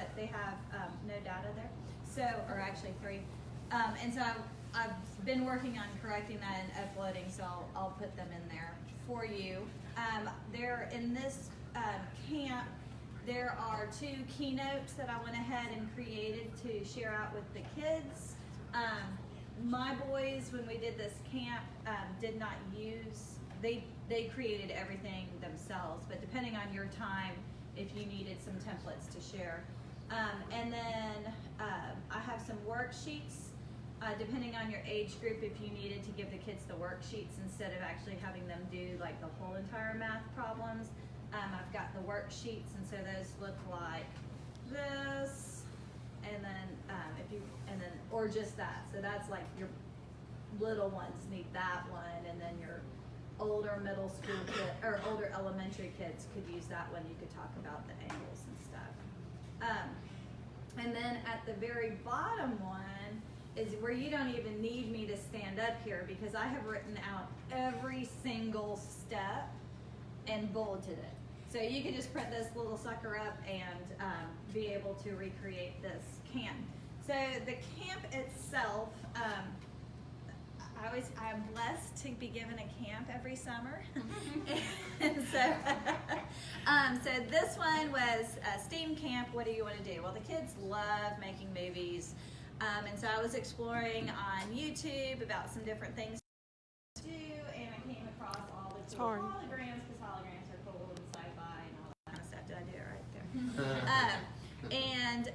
but they have no data there. So, or actually 3. And so I've been working on correcting that and uploading, so I'll put them in there for you. There in this camp, there are 2 keynotes that I went ahead and created to share out with the kids. My boys, when we did this camp, did not use, they created everything themselves, but depending on your time, if you needed some templates to share. And then I have some worksheets, depending on your age group, if you needed to give the kids the worksheets instead of actually having them do like the whole entire math problems. I've got the worksheets, and so those look like this, and then or just that. So that's like your little ones need that one, and then your older middle school kid or older elementary kids could use that one. You could talk about the angles and stuff. And then at the very bottom one is where you don't even need me to stand up here, because I have written out every single step and bulleted it. So you can just print this little sucker up and be able to recreate this camp. So the camp itself, I'm blessed to be given a camp every summer. And so, so this one was a STEAM camp. What do you want to do? Well, the kids love making movies. And so I was exploring on YouTube about some different things to do, and I came across all the cool holograms, because holograms are cool and sci-fi and all that kind of stuff. Did I do it right there? And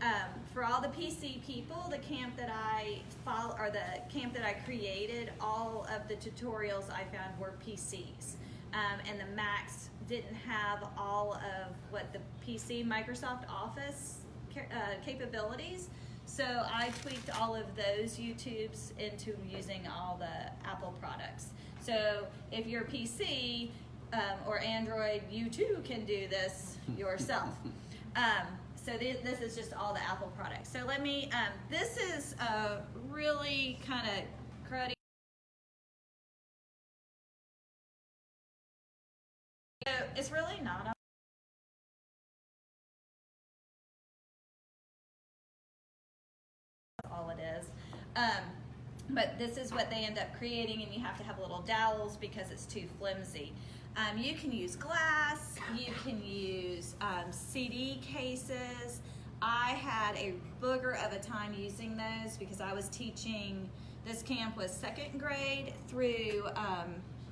for all the PC people, the camp that I follow, or the camp that I created, all of the tutorials I found were PCs. And the Macs didn't have all of what the PC Microsoft Office capabilities. So I tweaked all of those YouTubes into using all the Apple products. So if you're PC or Android, you too can do this yourself. So this is just all the Apple products. So let me, this is really kind of cruddy. So it's really not all it is. But this is what they end up creating, and you have to have little dowels because it's too flimsy. You can use glass, you can use CD cases. I had a booger of a time using those because I was teaching, this camp was 2nd grade through,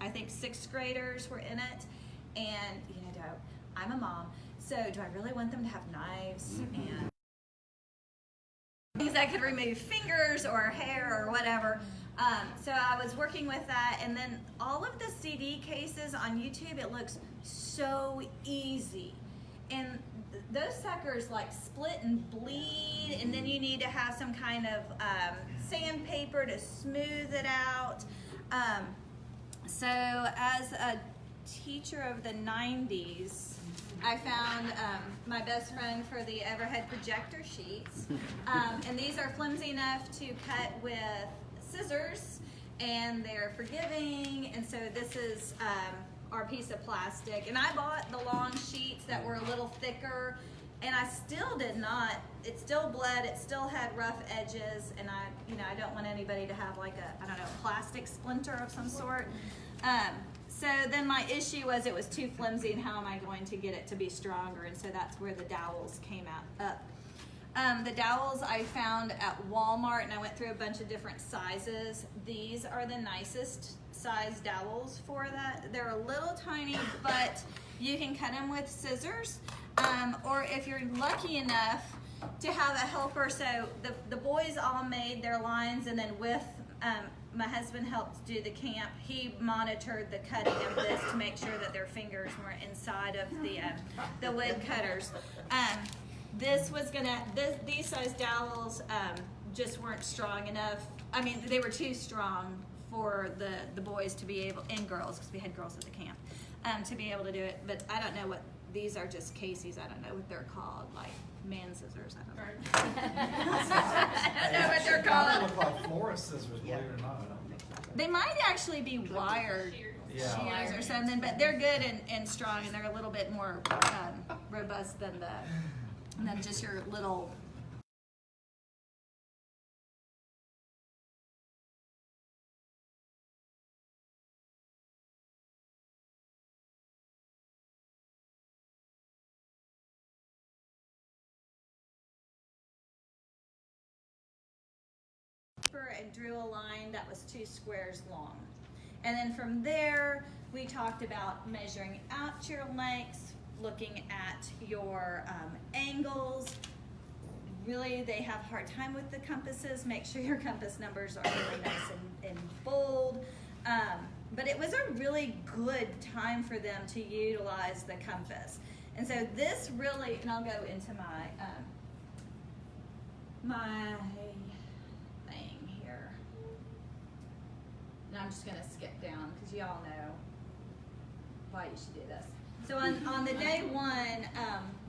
I think 6th graders were in it. And, you know, I'm a mom, so do I really want them to have knives and things that could remove fingers or hair or whatever? So I was working with that, and then all of the CD cases on YouTube, it looks so easy. And those suckers like split and bleed, and then you need to have some kind of sandpaper to smooth it out. So as a teacher of the 90s, I found my best friend for the overhead projector sheets. And these are flimsy enough to cut with scissors, and they're forgiving. And so this is our piece of plastic. And I bought the long sheets that were a little thicker, and I still did not, it still bled, it still had rough edges, and I don't want anybody to have like a, I don't know, plastic splinter of some sort. So then my issue was it was too flimsy, and how am I going to get it to be stronger? And so that's where the dowels came up. The dowels I found at Walmart, and I went through a bunch of different sizes. These are the nicest size dowels for that. They're a little tiny, but you can cut them with scissors. Or if you're lucky enough to have a helper, so the boys all made their lines, and then with my husband helped do the camp. He monitored the cutting of this to make sure that their fingers weren't inside of the wood cutters. These size dowels just weren't strong enough. I mean, they were too strong for the boys to be able, and girls, because we had girls at the camp, to be able to do it. But I don't know what, these are just Casey's. I don't know what they're called, like man scissors. I don't know. I don't know what they're called. They look like florist scissors, believe it or not. They might actually be wired shears or something, but they're good and strong, and they're a little bit more robust than And then just your little and drew a line that was 2 squares long. And then from there, we talked about measuring out your lengths, looking at your angles. Really, they have a hard time with the compasses. Make sure your compass numbers are really nice and bold. But it was a really good time for them to utilize the compass. And so this really, and I'll go into my thing here. And I'm just gonna skip down because y'all know why you should do this. So on the day one,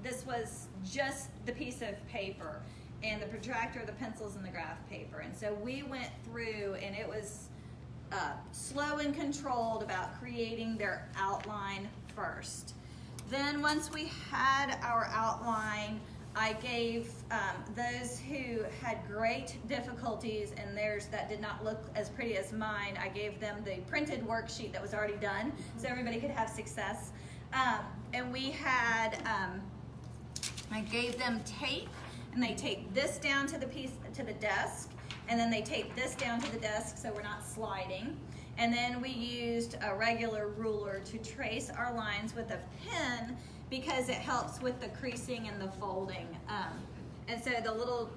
this was just the piece of paper and the protractor, the pencils, and the graph paper. And so we went through, and it was slow and controlled about creating their outline first. Then once we had our outline, I gave those who had great difficulties and theirs that did not look as pretty as mine, I gave them the printed worksheet that was already done so everybody could have success. And we had, I gave them tape, and they taped this down to the desk, and then they taped this down to the desk so we're not sliding. And then we used a regular ruler to trace our lines with a pen because it helps with the creasing and the folding. And so the little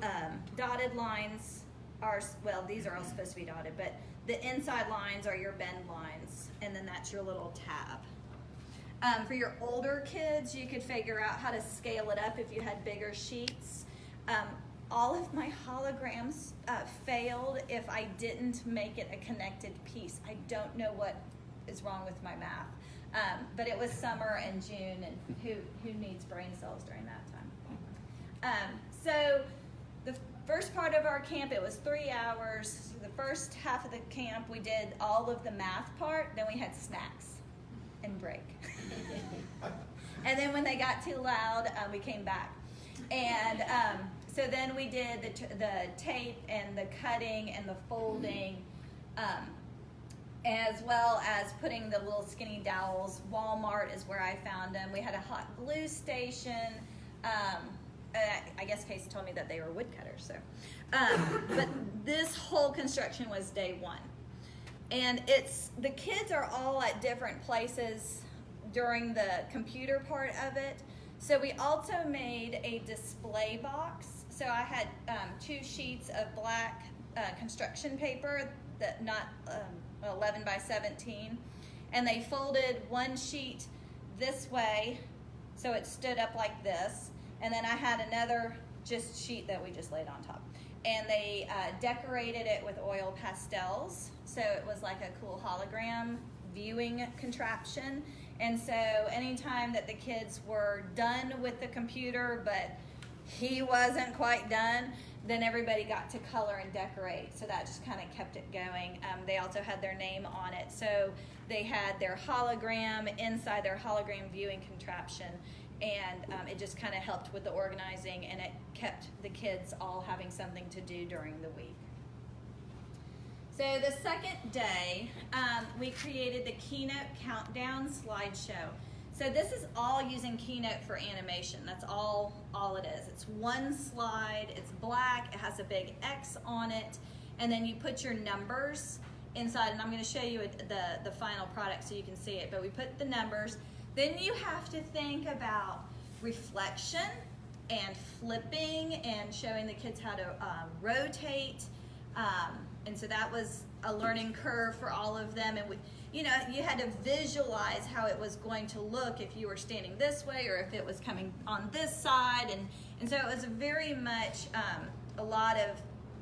dotted lines are, well, these are all supposed to be dotted, but the inside lines are your bend lines, and then that's your little tab. For your older kids, you could figure out how to scale it up if you had bigger sheets. All of my holograms failed if I didn't make it a connected piece. I don't know what is wrong with my math. But it was summer and June, and who needs brain cells during that time? So the first part of our camp, it was 3 hours. So the first half of the camp, we did all of the math part. Then we had snacks and break. And then when they got too loud, we came back. And so then we did the tape and the cutting and the folding, as well as putting the little skinny dowels. Walmart is where I found them. We had a hot glue station. I guess Casey told me that they were woodcutters. So, but this whole construction was day one. And the kids are all at different places during the computer part of it. So we also made a display box. So I had 2 sheets of black construction paper, that not 11 by 17, and they folded one sheet this way, so it stood up like this, and then I had another just sheet that we just laid on top. And they decorated it with oil pastels, so it was like a cool hologram viewing contraption. And so anytime that the kids were done with the computer, but he wasn't quite done, then everybody got to color and decorate. So that just kind of kept it going. They also had their name on it. So they had their hologram inside their hologram viewing contraption. And it just kind of helped with the organizing, and it kept the kids all having something to do during the week. So the second day, we created the Keynote Countdown slideshow. So this is all using Keynote for animation. That's all it is. It's one slide, it's black, it has a big X on it, and then you put your numbers inside, and I'm gonna show you the final product so you can see it, but we put the numbers. Then you have to think about reflection and flipping and showing the kids how to rotate. And so that was a learning curve for all of them. And you had to visualize how it was going to look if you were standing this way or if it was coming on this side. And so it was very much a lot of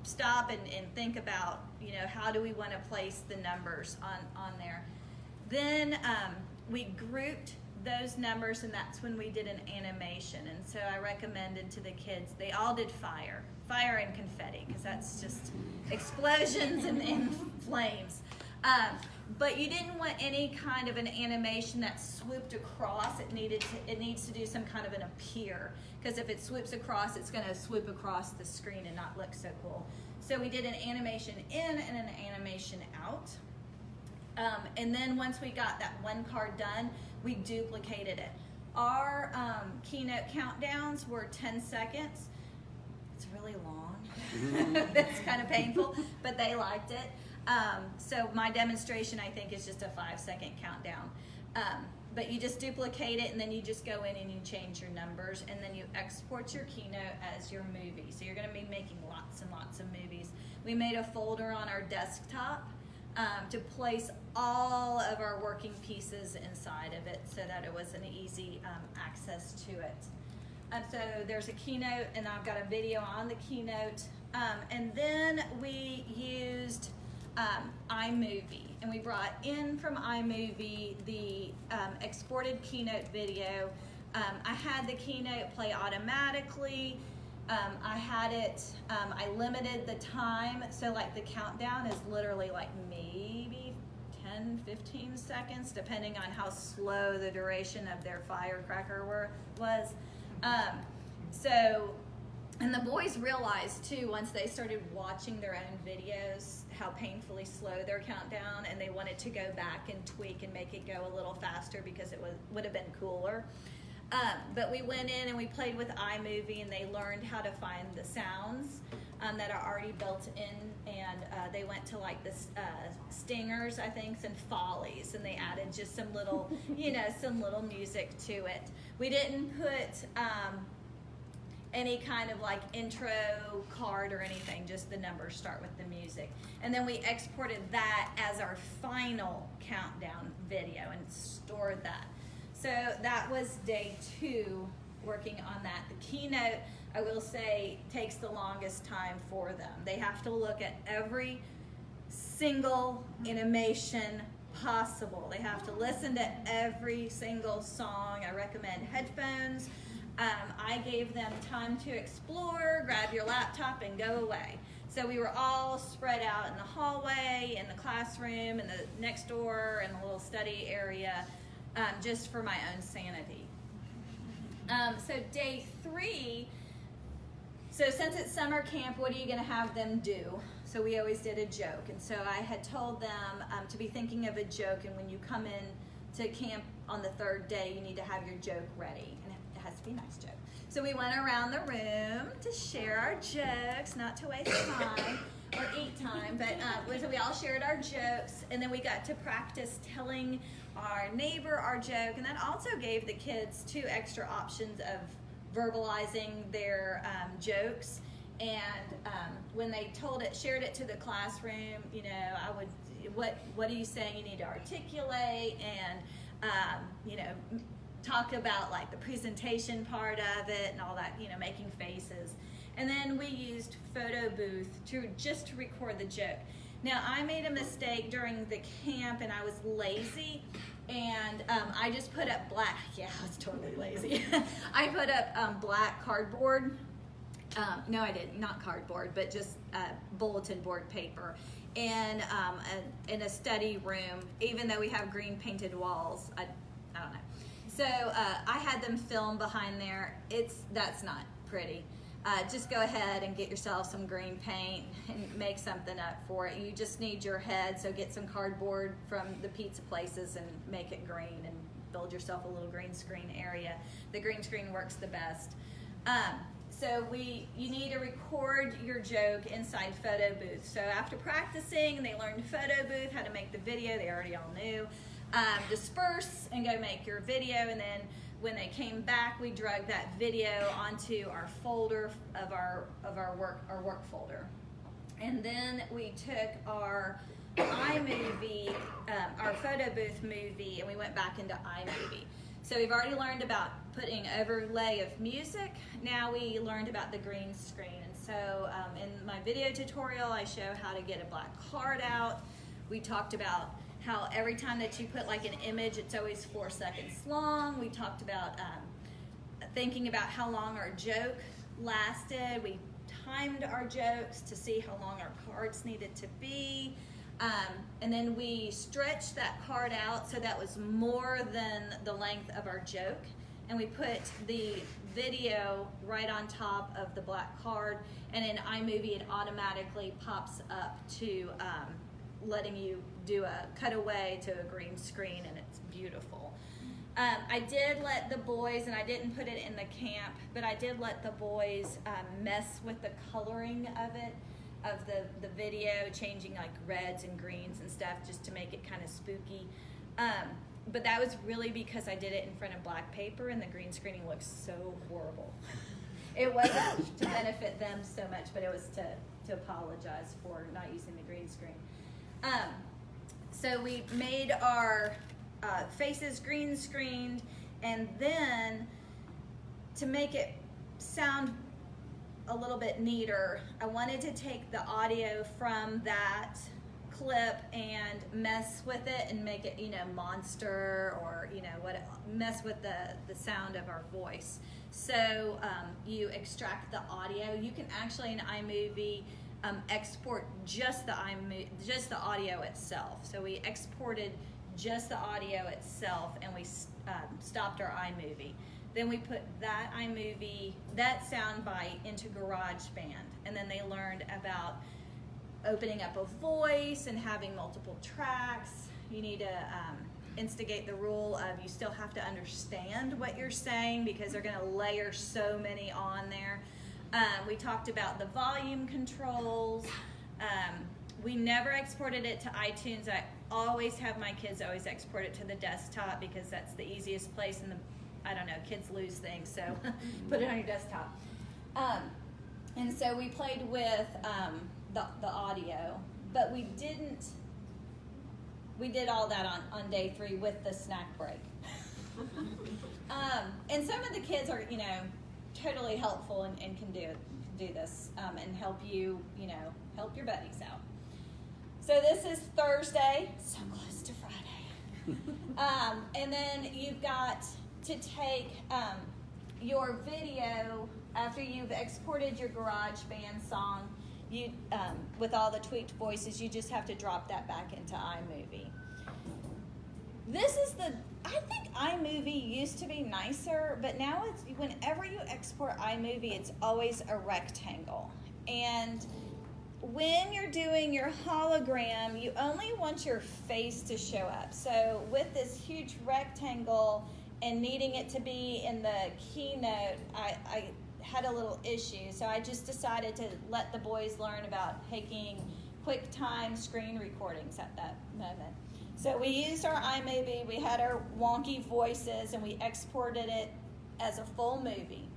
stop and think about, how do we want to place the numbers on there. Then we grouped those numbers, and that's when we did an animation. And so I recommended to the kids, they all did fire and confetti, because that's just explosions and flames. But you didn't want any kind of an animation that swooped across. It needs to do some kind of an appear, because if it swoops across, it's going to swoop across the screen and not look so cool. So we did an animation in and an animation out. And then once we got that one card done, we duplicated it. Our keynote countdowns were 10 seconds. It's really long. It's kind of painful, but they liked it. So my demonstration, I think, is just a 5-second countdown. But you just duplicate it, and then you just go in and you change your numbers, and then you export your keynote as your movie. So you're going to be making lots and lots of movies. We made a folder on our desktop to place all of our working pieces inside of it so that it was an easy access to it. So there's a keynote, and I've got a video on the keynote. And then we used iMovie, and we brought in from iMovie the exported keynote video. I had the keynote play automatically. I had it, I limited the time, so like the countdown is literally like maybe 10, 15 seconds, depending on how slow the duration of their firecracker was. And the boys realized too, once they started watching their own videos, how painfully slow their countdown, and they wanted to go back and tweak and make it go a little faster because it would have been cooler. But we went in and we played with iMovie, and they learned how to find the sounds that are already built in, and they went to like the stingers, I think, and follies, and they added just some little, some little music to it. We didn't put any kind of like intro card or anything, just the numbers start with the music. And then we exported that as our final countdown video and stored that. So that was day 2 working on that. The keynote, I will say, takes the longest time for them. They have to look at every single animation possible. They have to listen to every single song. I recommend headphones. I gave them time to explore, grab your laptop, and go away. So we were all spread out in the hallway, in the classroom, in the next door, in the little study area, just for my own sanity. So day 3, so since it's summer camp, what are you going to have them do? So we always did a joke. And so I had told them to be thinking of a joke, and when you come in to camp on the 3rd day, you need to have your joke ready. And it has to be a nice joke. So we went around the room to share our jokes, not to waste time or eat time, but so we all shared our jokes, and then we got to practice telling our neighbor our joke, and that also gave the kids 2 extra options of verbalizing their jokes. And when they shared it to the classroom, I would, what are you saying? You need to articulate and talk about like the presentation part of it and all that, making faces. And then we used photo booth to record the joke. Now, I made a mistake during the camp, and I was lazy, and I just put up black, I was totally lazy. I put up black cardboard. No, I didn't, not cardboard, but just bulletin board paper. And in a study room, even though we have green painted walls, I don't know. So I had them film behind there. That's not pretty. Just go ahead and get yourself some green paint and make something up for it. You just need your head, so get some cardboard from the pizza places and make it green and build yourself a little green screen area. The green screen works the best. So you need to record your joke inside photo booth. So after practicing, they learned photo booth, how to make the video, they already all knew. Disperse and go make your video, and then when they came back, we dragged that video onto our folder of our work folder. And then we took our iMovie, our photo booth movie, and we went back into iMovie. So we've already learned about putting overlay of music. Now we learned about the green screen. And so in my video tutorial, I show how to get a black card out. We talked about how every time that you put like an image, it's always 4 seconds long. We talked about thinking about how long our joke lasted. We timed our jokes to see how long our cards needed to be. And then we stretched that card out so that was more than the length of our joke. And we put the video right on top of the black card, and in iMovie it automatically pops up to letting you do a cutaway to a green screen, and it's beautiful. I did let the boys, and I didn't put it in the camp, but I did let the boys mess with the coloring of it, of the video, changing like reds and greens and stuff just to make it kind of spooky. But that was really because I did it in front of black paper, and the green screening looks so horrible. It wasn't to benefit them so much, but it was to apologize for not using the green screen. So we made our faces green screened, and then to make it sound a little bit neater, I wanted to take the audio from that clip and mess with it and make it, monster, or mess with the sound of our voice. So you extract the audio. You can actually in iMovie export just the audio itself. So we exported just the audio itself, and we stopped our iMovie. Then we put that sound bite into GarageBand, and then they learned about opening up a voice and having multiple tracks. You need to instigate the rule of you still have to understand what you're saying, because they're going to layer so many on there. We talked about the volume controls. We never exported it to iTunes. I always have my kids always export it to the desktop, because that's the easiest place, and kids lose things, so put it on your desktop. And so we played with the audio, but we did all that on day 3 with the snack break. And some of the kids are, totally helpful and can do this and help you, help your buddies out. So this is Thursday, so close to Friday. And then you've got to take your video after you've exported your GarageBand song. You, with all the tweaked voices, you just have to drop that back into iMovie. I think iMovie used to be nicer, but now whenever you export iMovie, it's always a rectangle. And when you're doing your hologram, you only want your face to show up. So with this huge rectangle and needing it to be in the keynote, I had a little issue. So I just decided to let the boys learn about taking QuickTime screen recordings at that moment. So we used our iMovie, we had our wonky voices, and we exported it as a full movie.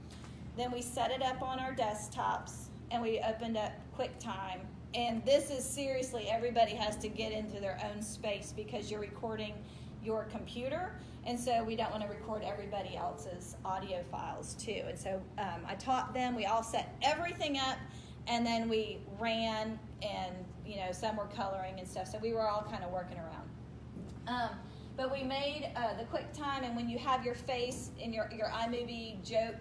Then we set it up on our desktops, and we opened up QuickTime. And this is seriously, everybody has to get into their own space, because you're recording your computer, and so we don't want to record everybody else's audio files too. And so I taught them, we all set everything up, and then we ran, and some were coloring and stuff, so we were all kind of working around. But we made the QuickTime, and when you have your face in your iMovie joke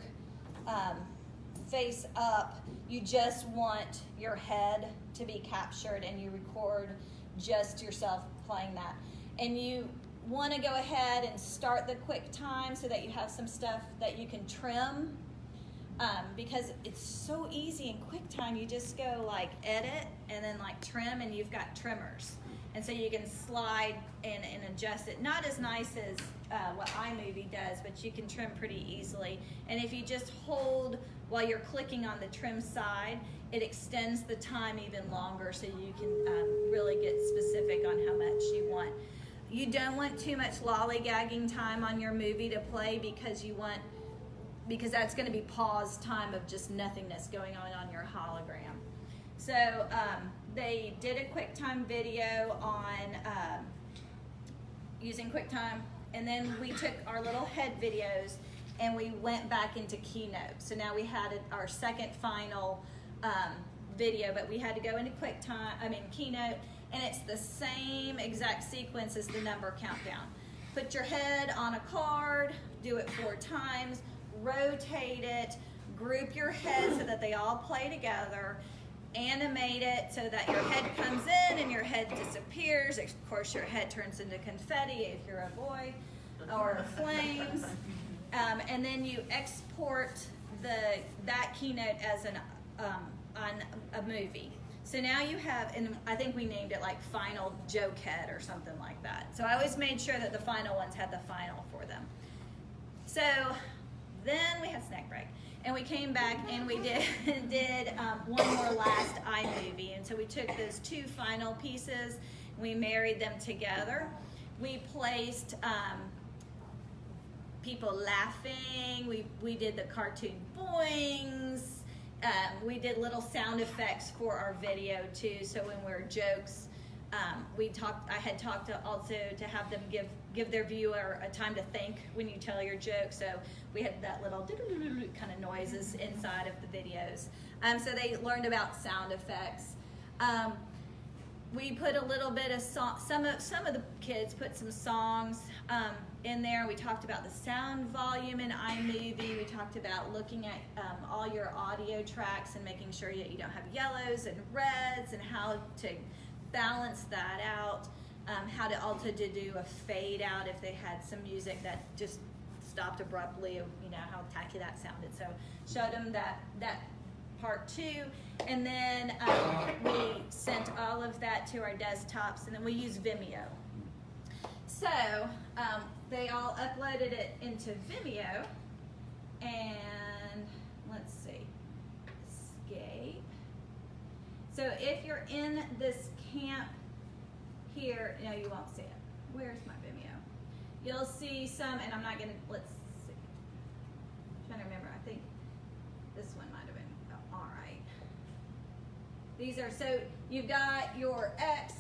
face up, you just want your head to be captured, and you record just yourself playing that. And you want to go ahead and start the QuickTime so that you have some stuff that you can trim, because it's so easy in QuickTime. You just go like edit and then like trim, and you've got trimmers. And so you can slide and adjust it. Not as nice as what iMovie does, but you can trim pretty easily. And if you just hold while you're clicking on the trim side, it extends the time even longer, so you can really get specific on how much you want. You don't want too much lollygagging time on your movie to play, because that's going to be pause time of just nothingness going on your hologram. So they did a QuickTime video on using QuickTime, and then we took our little head videos and we went back into Keynote. So now we had our second final video, but we had to go into Keynote, and it's the same exact sequence as the number countdown. Put your head on a card, do it 4 times, rotate it, group your heads so that they all play together, animate it so that your head comes in and your head disappears. Of course, your head turns into confetti if you're a boy, or flames. And then you export that keynote as on a movie. So now you have, and I think we named it like Final Jokehead or something like that. So I always made sure that the final ones had the final for them. So then we had snack break, and we came back and we did one more last iMovie. And so we took those two final pieces, we married them together. We placed people laughing. We did the cartoon boings. We did little sound effects for our video too. So when we're jokes, I had talked also to have them give their viewer a time to think when you tell your joke. So we had that little kind of noises inside of the videos. So they learned about sound effects. We put a little bit of song. Some of the kids put some songs in there. We talked about the sound volume in iMovie. We talked about looking at all your audio tracks and making sure that you don't have yellows and reds, and how to balance that out. How to also do a fade out if they had some music that just stopped abruptly. You know how tacky that sounded. So showed them that part two, and then we sent all of that to our desktops, and then we use Vimeo. So they all uploaded it into Vimeo, and let's see, escape. So if you're in this camp here, no, you won't see it. Where's my Vimeo? You'll see some, and I'm not gonna, let's see. I'm trying to remember, I think this one might have been, oh, all right. These are, so you've got your X,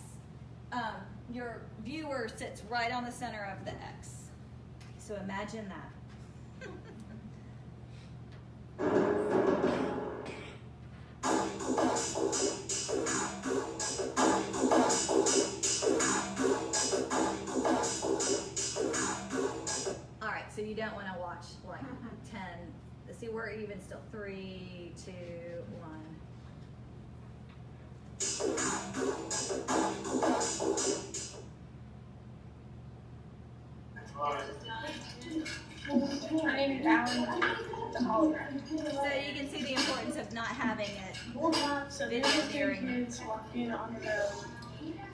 your viewer sits right on the center of the X. So imagine that. All right, so you don't want to watch like 10. Let's see, we're even still. 3, 2, 1. I'm down the hologram. So you can see the importance of not having it. So these are kids walking on the road.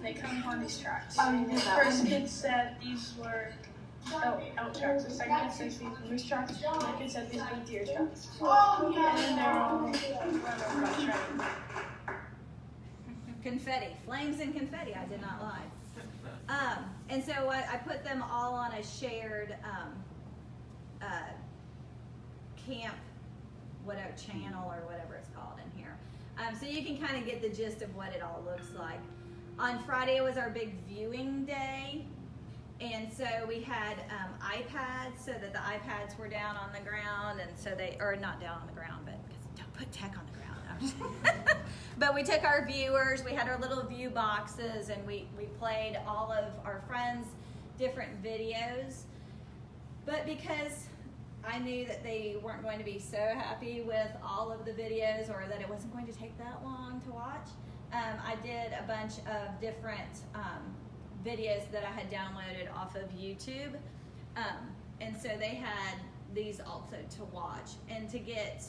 They come upon these tracks. The first kid said these were elk tracks. The second kid says these were moose tracks. The third kid said these were deer tracks. And then they're all run over by a train. Confetti, flames and confetti, I did not lie. And so I put them all on a shared camp, whatever channel or whatever it's called in here. So you can kind of get the gist of what it all looks like. On Friday was our big viewing day. And so we had iPads, so that the iPads were down on the ground, and so or not down on the ground, but don't put tech on the ground. But we took our viewers, we had our little view boxes, and we played all of our friends' different videos. But because I knew that they weren't going to be so happy with all of the videos, or that it wasn't going to take that long to watch, I did a bunch of different videos that I had downloaded off of YouTube. And so they had these also to watch and to get.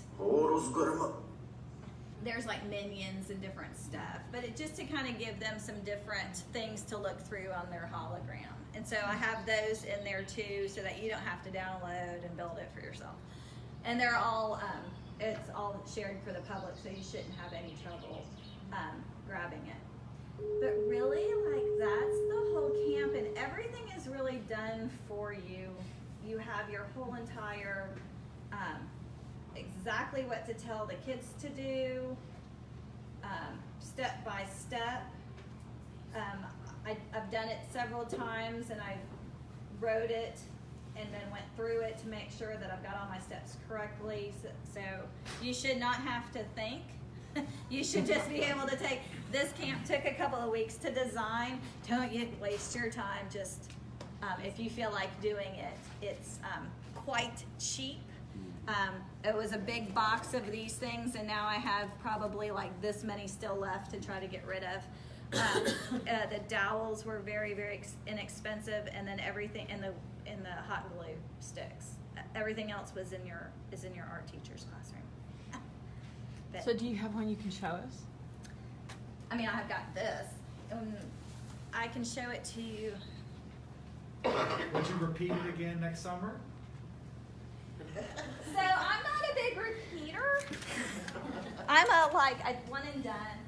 There's like minions and different stuff, but it just to kind of give them some different things to look through on their hologram. And so I have those in there too, so that you don't have to download and build it for yourself. And they're all, it's all shared for the public, so you shouldn't have any trouble grabbing it. But really, like, that's the whole camp, and everything is really done for you. You have your whole entire, exactly what to tell the kids to do, step by step. I've done it several times, and I wrote it and then went through it to make sure that I've got all my steps correctly. So you should not have to think. You should just be able to take, this camp took a couple of weeks to design. Don't waste your time. Just if you feel like doing it, it's quite cheap. It was a big box of these things, and now I have probably like this many still left to try to get rid of. The dowels were very, very inexpensive, and then everything in the hot glue sticks. Everything else was in your art teacher's classroom. But, So do you have one you can show us? I mean, I've got this. I can show it to you. Would you repeat it again next summer? So I'm not a big repeater. I'm a one and done.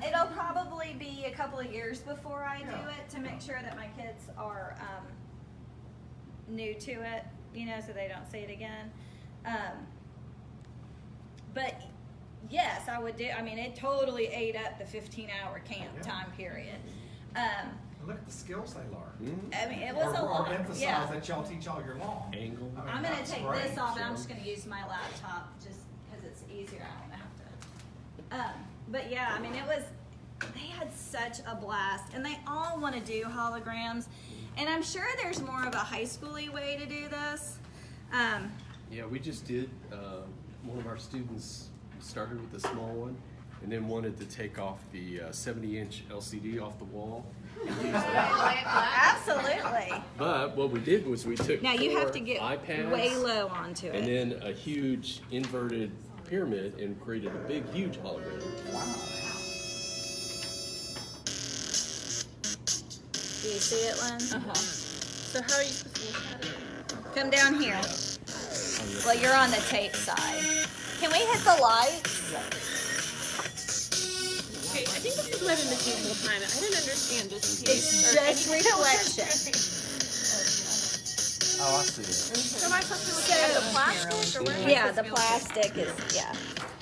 It'll probably be a couple of years before I do it to make sure that my kids are new to it, so they don't see it again. But yes, I would do. I mean, it totally ate up the 15-hour camp time period. Look at the skills they learn. I mean, it was a lot. Or emphasize that y'all teach all year long. Angle. I mean, I'm going to that's take great. this off, and I'm just going to use my laptop just because it's easier. I don't have to. But yeah, I mean, they had such a blast, and they all want to do holograms, and I'm sure there's more of a high school-y way to do this. Yeah, we just did. One of our students started with a small one, and then wanted to take off the 70-inch LCD off the wall. And use that. Absolutely. But what we did was we took Now you have 4 to get iPads way low onto it. and then a huge inverted pyramid and created a big, huge hologram. Do you see it, Lynn? So how are you supposed to look at it? Come down here. Well, you're on the tape side. Can we hit the lights? Okay, I think this is what I've been missing the whole time. I didn't understand this piece. It's just reflection. Oh, I see it. So am I supposed to look at the plastic or where am I Yeah, supposed the to be looking? plastic is, yeah.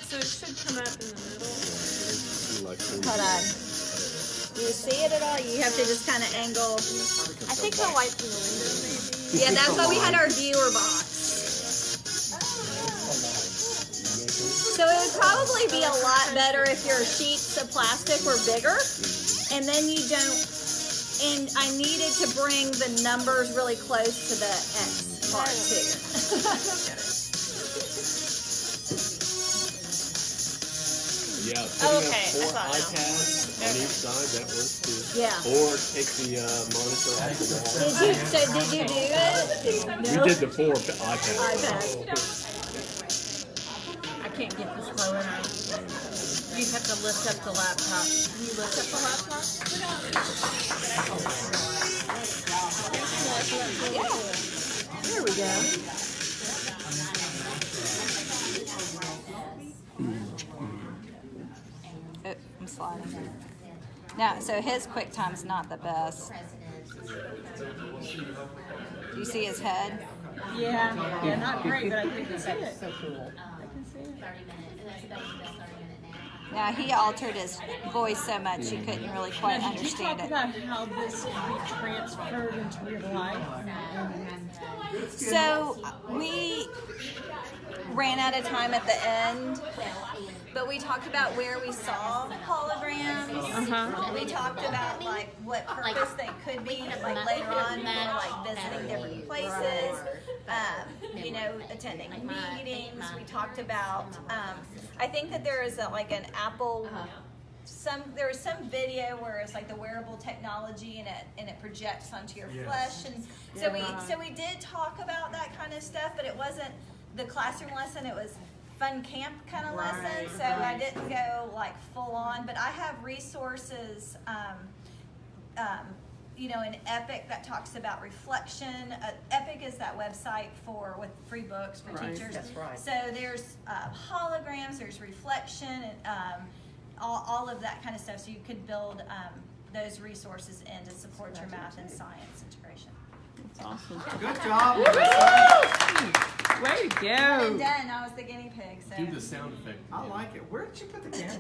So it should come up in the middle. Hold on. Do you see it at all? You have to just kind of angle. I think the light from the window maybe. Yeah, that's why we had our viewer box. So it would probably be a lot better if your sheets of plastic were bigger, and then you don't. And I needed to bring the numbers really close to the X part too. Yeah, putting Okay, I up 4 thought no. iPads on each side, that works too. Yeah. Or take the monitor off the wall. Did you do it? We did the 4 iPads. I can't get this lower now. You have to lift up the laptop. Can you lift up the laptop? Yeah. There we go. Oh, I'm sliding. Now, so his QuickTime's not the best. Do you see his head? Yeah, not great, but I can see it. So cool. I can see it. 30 minutes, and that's about 30 minute now. Now, he altered his voice so much you couldn't really quite Now, did you understand talk it. about how this can be transferred into your life? So we ran out of time at the end, but we talked about where we saw holograms. We talked about like what purpose they could be, like later on, like visiting different places, attending meetings. We talked about. I think that there is like an Apple. There was some video where it's like the wearable technology and it projects onto your flesh, and so we did talk about that kind of stuff, but it wasn't the classroom lesson. It was fun camp kind of lesson, so I didn't go like full on. But I have resources, in Epic that talks about reflection. Epic is that website with free books for teachers. That's right. So there's holograms, there's reflection, and all of that kind of stuff. So you could build those resources in to support your math and science integration. That's awesome. Good job. Way to go. And done. I was the guinea pig. So. Do the sound effect. I like it. Where did you put the camera?